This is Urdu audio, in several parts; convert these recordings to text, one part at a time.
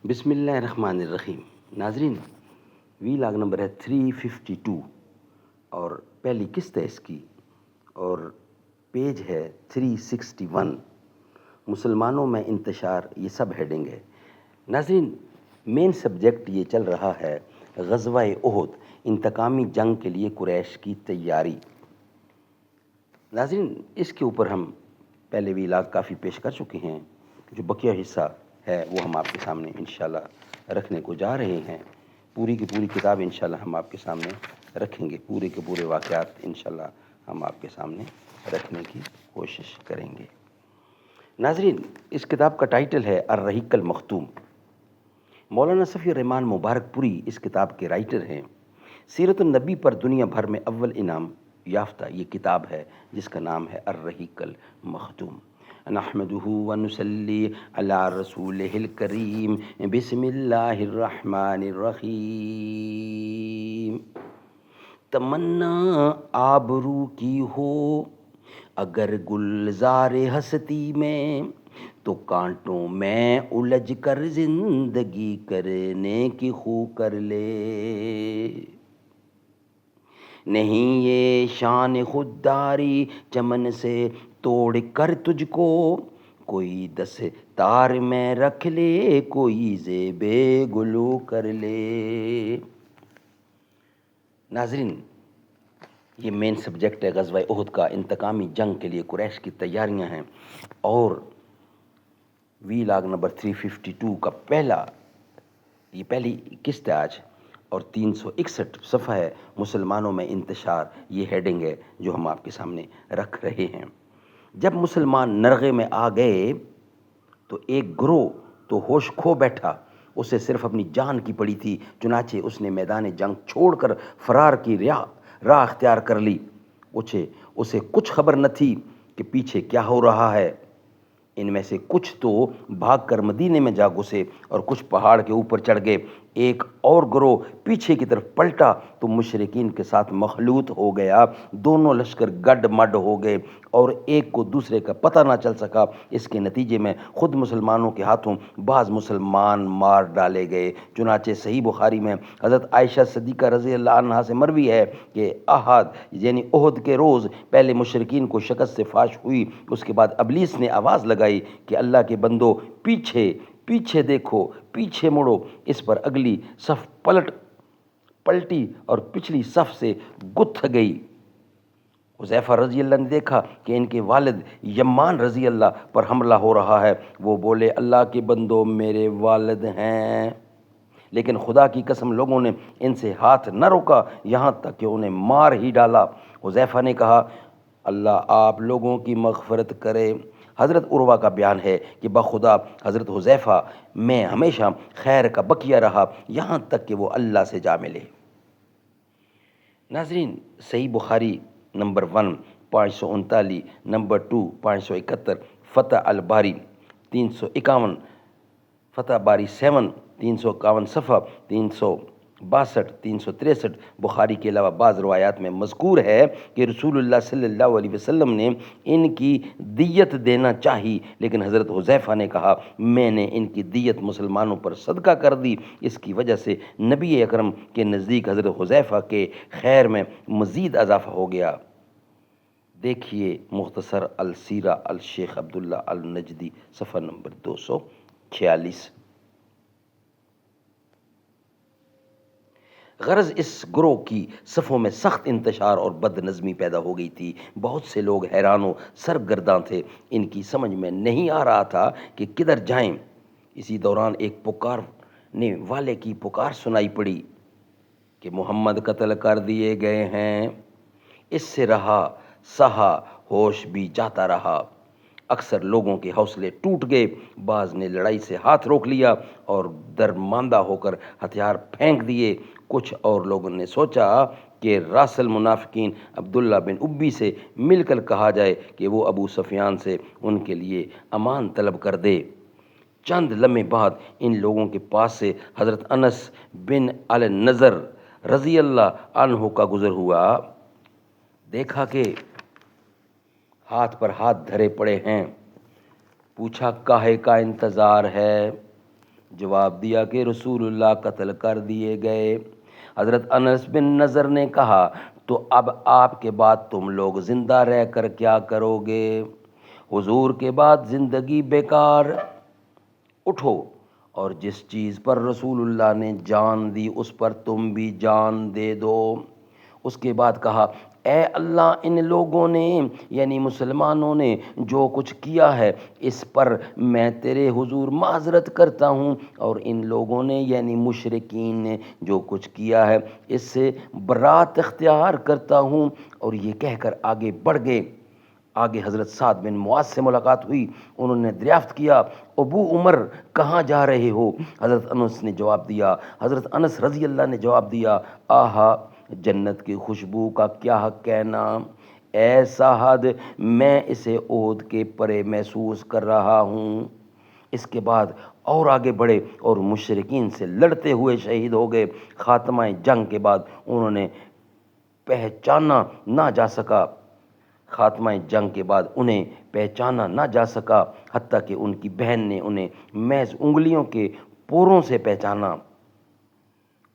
بسم اللہ الرحمن الرحیم۔ ناظرین، وی لاگ نمبر ہے 352 اور پہلی قسط ہے اس کی، اور پیج ہے 361۔ مسلمانوں میں انتشار، یہ سب ہیڈنگ ہے۔ ناظرین، مین سبجیکٹ یہ چل رہا ہے غزوہ احد، انتقامی جنگ کے لیے قریش کی تیاری۔ ناظرین، اس کے اوپر ہم پہلے وی لاگ کافی پیش کر چکے ہیں، جو بقیہ حصہ ہے وہ ہم آپ کے سامنے انشاءاللہ رکھنے کو جا رہے ہیں۔ پوری کی پوری کتاب انشاءاللہ ہم آپ کے سامنے رکھیں گے، پورے کے پورے واقعات انشاءاللہ ہم آپ کے سامنے رکھنے کی کوشش کریں گے۔ ناظرین، اس کتاب کا ٹائٹل ہے الرحیق المختوم۔ مولانا صفی الرحمان مبارک پوری اس کتاب کے رائٹر ہیں۔ سیرت النبی پر دنیا بھر میں اول انعام یافتہ یہ کتاب ہے، جس کا نام ہے الرحیق المختوم۔ نحمدہ ونصلی علی رسولہ الکریم، بسم اللہ الرحمن الرحیم۔ تمنا آبرو کی ہو اگر گلزار ہستی میں، تو کانٹوں میں الجھ کر زندگی کرنے کی خو کر لے۔ نہیں یہ شان خودداری چمن سے توڑ کر تجھ کو، کوئی دستار میں رکھ لے، کوئی زیب گلو کر لے۔ ناظرین، یہ مین سبجیکٹ ہے غزوہ احد کا، انتقامی جنگ کے لیے قریش کی تیاریاں ہیں، اور وی لاگ نمبر 352 کا یہ پہلی قسط ہے آج، اور 361 صفحہ ہے مسلمانوں میں انتشار، یہ ہیڈنگ ہے جو ہم آپ کے سامنے رکھ رہے ہیں۔ جب مسلمان نرغے میں آ گئے تو ایک گروہ تو ہوش کھو بیٹھا، اسے صرف اپنی جان کی پڑی تھی، چنانچہ اس نے میدان جنگ چھوڑ کر فرار کی راہ اختیار کر لی۔ اسے کچھ خبر نہ تھی کہ پیچھے کیا ہو رہا ہے۔ ان میں سے کچھ تو بھاگ کر مدینے میں جا گھسے اور کچھ پہاڑ کے اوپر چڑھ گئے۔ ایک اور گروہ پیچھے کی طرف پلٹا تو مشرکین کے ساتھ مخلوط ہو گیا۔ دونوں لشکر گڈ مڈ ہو گئے اور ایک کو دوسرے کا پتہ نہ چل سکا۔ اس کے نتیجے میں خود مسلمانوں کے ہاتھوں بعض مسلمان مار ڈالے گئے۔ چنانچہ صحیح بخاری میں حضرت عائشہ صدیقہ رضی اللہ عنہا سے مروی ہے کہ احد کے روز پہلے مشرکین کو شکست سے فاش ہوئی، اس کے بعد ابلیس نے آواز لگائی کہ اللہ کے بندو، پیچھے دیکھو، پیچھے مڑو۔ اس پر اگلی صف پلٹی اور پچھلی صف سے گتھ گئی۔ حذیفہ رضی اللہ نے دیکھا کہ ان کے والد یمان رضی اللہ پر حملہ ہو رہا ہے۔ وہ بولے، اللہ کے بندو، میرے والد ہیں، لیکن خدا کی قسم لوگوں نے ان سے ہاتھ نہ روکا، یہاں تک کہ انہیں مار ہی ڈالا۔ حذیفہ نے کہا، اللہ آپ لوگوں کی مغفرت کرے۔ حضرت عروہ کا بیان ہے کہ بخدا حضرت حذیفہ میں ہمیشہ خیر کا بقیہ رہا، یہاں تک کہ وہ اللہ سے جا ملے۔ ناظرین، صحیح بخاری نمبر 1 539، نمبر 2 571، فتح الباری 351، فتح باری 7 351 صفحہ 362 363۔ بخاری کے علاوہ بعض روایات میں مذکور ہے کہ رسول اللہ صلی اللہ علیہ وسلم نے ان کی دیت دینا چاہی، لیکن حضرت حذیفہ نے کہا، میں نے ان کی دیت مسلمانوں پر صدقہ کر دی۔ اس کی وجہ سے نبی اکرم کے نزدیک حضرت حذیفہ کے خیر میں مزید اضافہ ہو گیا۔ دیکھیے مختصر السیرہ الشیخ عبداللہ النجدی، صفحہ نمبر 246۔ غرض اس گروہ کی صفوں میں سخت انتشار اور بد نظمی پیدا ہو گئی تھی۔ بہت سے لوگ حیران و سرگرداں تھے، ان کی سمجھ میں نہیں آ رہا تھا کہ کدھر جائیں۔ اسی دوران ایک پکارنے والے کی پکار سنائی پڑی کہ محمد قتل کر دیے گئے ہیں۔ اس سے رہا سہا ہوش بھی جاتا رہا۔ اکثر لوگوں کے حوصلے ٹوٹ گئے، بعض نے لڑائی سے ہاتھ روک لیا اور درماندہ ہو کر ہتھیار پھینک دیے۔ کچھ اور لوگوں نے سوچا کہ راس المنافقین عبداللہ بن ابی سے مل کر کہا جائے کہ وہ ابو سفیان سے ان کے لیے امان طلب کر دے۔ چند لمحے بعد ان لوگوں کے پاس سے حضرت انس بن النضر رضی اللہ عنہ کا گزر ہوا۔ دیکھا کہ ہاتھ پر ہاتھ دھرے پڑے ہیں، پوچھا، کاہے کا انتظار ہے؟ جواب دیا کہ رسول اللہ قتل کر دیے گئے۔ حضرت انس بن نضر نے کہا تو اب آپ کے بعد تم لوگ زندہ رہ کر کیا کرو گے؟ حضور کے بعد زندگی بیکار۔ اٹھو اور جس چیز پر رسول اللہ نے جان دی اس پر تم بھی جان دے دو۔ اس کے بعد کہا اے اللہ، ان لوگوں نے یعنی مسلمانوں نے جو کچھ کیا ہے اس پر میں تیرے حضور معذرت کرتا ہوں، اور ان لوگوں نے یعنی مشرکین نے جو کچھ کیا ہے اس سے برات اختیار کرتا ہوں۔ اور یہ کہہ کر آگے بڑھ گئے۔ آگے حضرت سعد بن معاذ سے ملاقات ہوئی، انہوں نے دریافت کیا ابو عمر کہاں جا رہے ہو؟ حضرت انس نے جواب دیا، حضرت انس رضی اللہ نے جواب دیا، آہا جنت کی خوشبو کا کیا کہنا، اے سعد میں اسے احد کے پرے محسوس کر رہا ہوں۔ اس کے بعد اور آگے بڑھے اور مشرکین سے لڑتے ہوئے شہید ہو گئے۔ خاتمہ جنگ کے بعد انہوں نے پہچانا نہ جا سکا، خاتمہ جنگ کے بعد انہیں پہچانا نہ جا سکا، حتیٰ کہ ان کی بہن نے انہیں محض انگلیوں کے پوروں سے پہچانا۔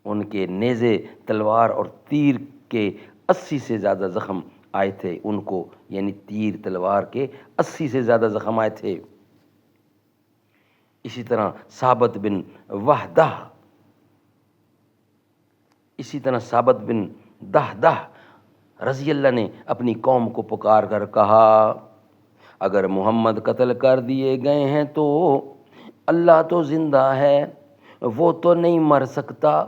ان کے نیزے، تلوار اور تیر کے 80 سے زیادہ زخم آئے تھے ان کو، یعنی تیر تلوار کے 80 سے زیادہ زخم آئے تھے۔ اسی طرح ثابت بن دہدہ رضی اللہ نے اپنی قوم کو پکار کر کہا اگر محمد قتل کر دیے گئے ہیں تو اللہ تو زندہ ہے، وہ تو نہیں مر سکتا،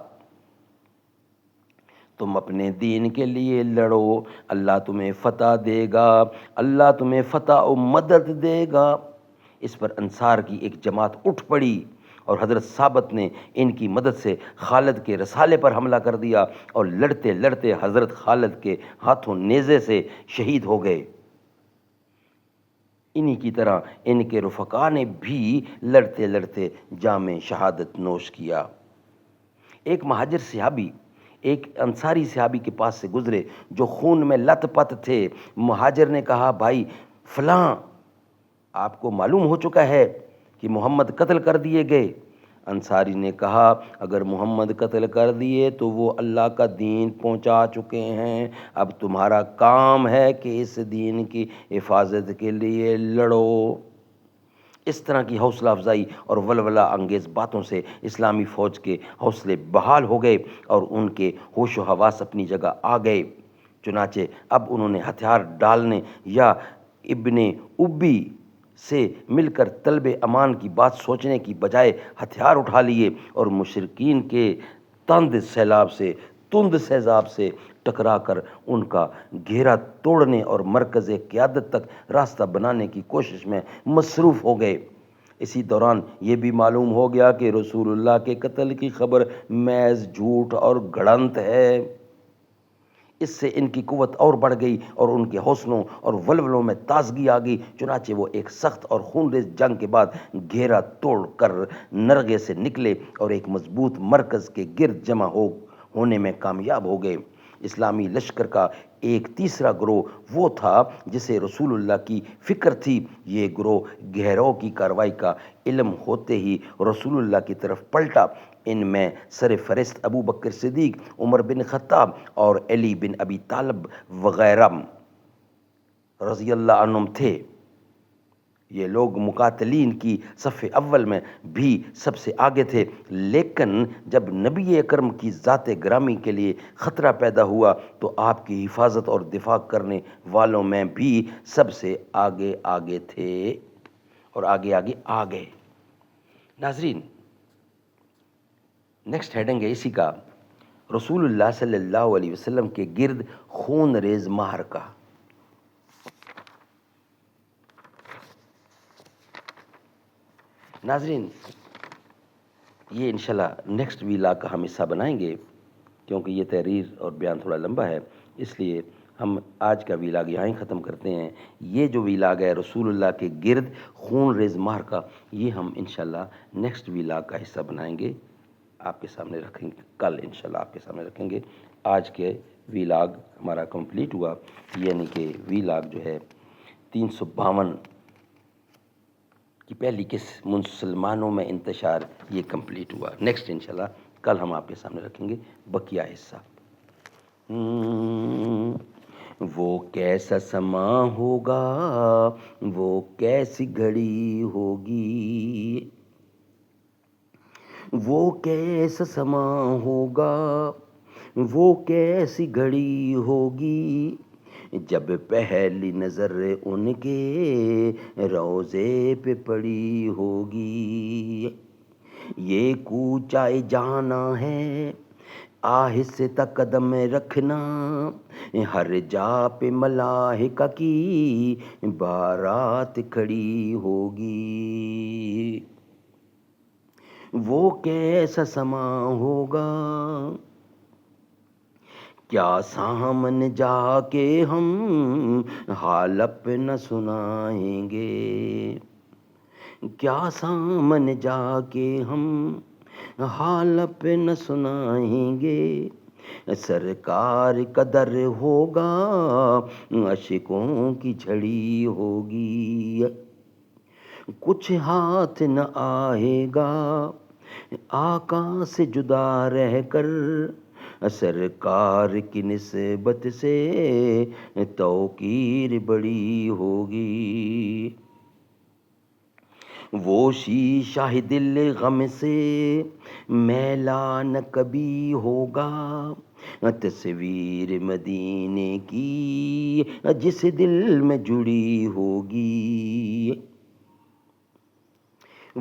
تم اپنے دین کے لیے لڑو، اللہ تمہیں فتح دے گا، اللہ تمہیں فتح و مدد دے گا۔ اس پر انصار کی ایک جماعت اٹھ پڑی اور حضرت ثابت نے ان کی مدد سے خالد کے رسالے پر حملہ کر دیا اور لڑتے لڑتے حضرت خالد کے ہاتھوں نیزے سے شہید ہو گئے۔ انہی کی طرح ان کے رفقا نے بھی لڑتے لڑتے جام شہادت نوش کیا۔ ایک مہاجر صحابی ایک انصاری صحابی کے پاس سے گزرے جو خون میں لت پت تھے۔ مہاجر نے کہا بھائی فلاں، آپ کو معلوم ہو چکا ہے کہ محمد قتل کر دیے گئے؟ انصاری نے کہا اگر محمد قتل کر دیے تو وہ اللہ کا دین پہنچا چکے ہیں، اب تمہارا کام ہے کہ اس دین کی حفاظت کے لیے لڑو۔ اس طرح کی حوصلہ افزائی اور ولولہ انگیز باتوں سے اسلامی فوج کے حوصلے بحال ہو گئے اور ان کے ہوش و حواس اپنی جگہ آ گئے۔ چنانچہ اب انہوں نے ہتھیار ڈالنے یا ابن ابی سے مل کر طلب امان کی بات سوچنے کی بجائے ہتھیار اٹھا لیے اور مشرکین کے تند سیلاب سے ٹکرا کر ان کا گھیرا توڑنے اور مرکز قیادت تک راستہ بنانے کی کوشش میں مصروف ہو گئے۔ اسی دوران یہ بھی معلوم ہو گیا کہ رسول اللہ کے قتل کی خبر محض جھوٹ اور گھڑنت ہے۔ اس سے ان کی قوت اور بڑھ گئی اور ان کے حوصلوں اور ولولوں میں تازگی آ گئی۔ چنانچہ وہ ایک سخت اور خونریز جنگ کے بعد گھیرا توڑ کر نرغے سے نکلے اور ایک مضبوط مرکز کے گرد جمع ہونے میں کامیاب ہو گئے۔ اسلامی لشکر کا ایک تیسرا گروہ وہ تھا جسے رسول اللہ کی فکر تھی۔ یہ گروہ گہروں کی کارروائی کا علم ہوتے ہی رسول اللہ کی طرف پلٹا۔ ان میں سر فہرست ابو بکر صدیق، عمر بن خطاب اور علی بن ابی طالب وغیرہ رضی اللہ عنہم تھے۔ یہ لوگ مقاتلین کی صف اول میں بھی سب سے آگے تھے، لیکن جب نبی اکرم کی ذات گرامی کے لیے خطرہ پیدا ہوا تو آپ کی حفاظت اور دفاع کرنے والوں میں بھی سب سے آگے تھے اور آگے آ گئے۔ ناظرین، نیکسٹ ہیڈنگ ہے اسی کا رسول اللہ صلی اللہ علیہ وسلم کے گرد خون ریز معرکہ۔ ناظرین، یہ انشاءاللہ نیکسٹ ویلاگ کا ہم حصہ بنائیں گے، کیونکہ یہ تحریر اور بیان تھوڑا لمبا ہے، اس لیے ہم آج کا ویلاگ یہاں ہی ختم کرتے ہیں۔ یہ جو ویلاگ ہے رسول اللہ کے گرد خون ریز معرکہ، یہ ہم انشاءاللہ نیکسٹ ویلاگ کا حصہ بنائیں گے، آپ کے سامنے رکھیں گے، کل انشاءاللہ آپ کے سامنے رکھیں گے۔ آج کے ویلاگ ہمارا کمپلیٹ ہوا، یعنی کہ ویلاگ جو ہے 352 کی پہلی قسط مسلمانوں میں انتشار یہ کمپلیٹ ہوا. نیکسٹ انشاءاللہ کل ہم آپ کے سامنے رکھیں گے بقیہ حصہ. وہ کیسا سما ہوگا، وہ کیسی گھڑی ہوگی، وہ کیسا سما ہوگا، وہ کیسی گھڑی ہوگی، جب پہلی نظر ان کے روضے پہ پڑی ہوگی. یہ کوچہ جانا ہے آہستہ قدم رکھنا، ہر جا پہ ملائکہ کی بارات کھڑی ہوگی. وہ کیسا سما ہوگا، کیا سامنے جا کے ہم حال اپنا سنائیں گے، کیا سامنے جا کے ہم حال اپنا سنائیں گے. سرکار کا در ہوگا عاشقوں کی جھڑی ہوگی، کچھ ہاتھ نہ آئے گا آقا سے جدا رہ کر، سرکار کی نسبت سے توقیر بڑی ہوگی. وہ شیشہ دل غم سے میلا نہ کبھی ہوگا، تصویر مدینے کی جس دل میں جڑی ہوگی.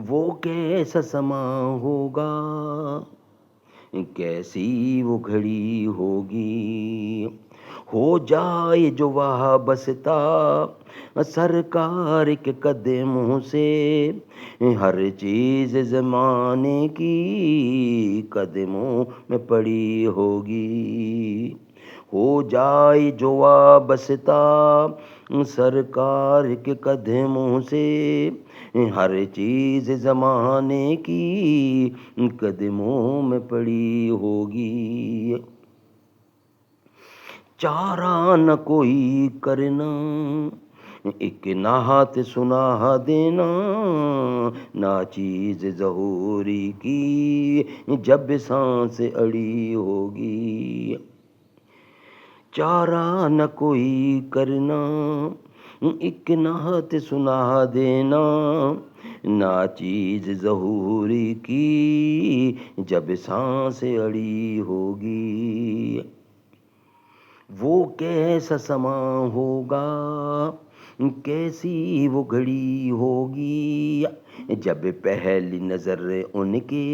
وہ کیسا سما ہوگا، کیسی وہ گھڑی ہوگی، ہو جائے جو وابستہ سرکار کے قدموں سے، ہر چیز زمانے کی قدموں میں پڑی ہوگی. ہو جائے جو وابستہ سرکار کے قدموں سے، ہر چیز زمانے کی قدموں میں پڑی ہوگی. چارہ نہ کوئی کرنا، ایک نعت سنا دینا، ناچیز ظہوری کی جب سانس اڑی ہوگی. چارہ نہ کوئی کرنا، ایک نعت سنا دینا، ناچیز ظہوری کی جب سانس اڑی ہوگی. وہ کیسا سما ہوگا، کیسی وہ گھڑی ہوگی، جب پہلی نظر ان کے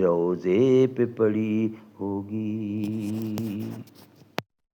روضے پہ پڑی ہوگی.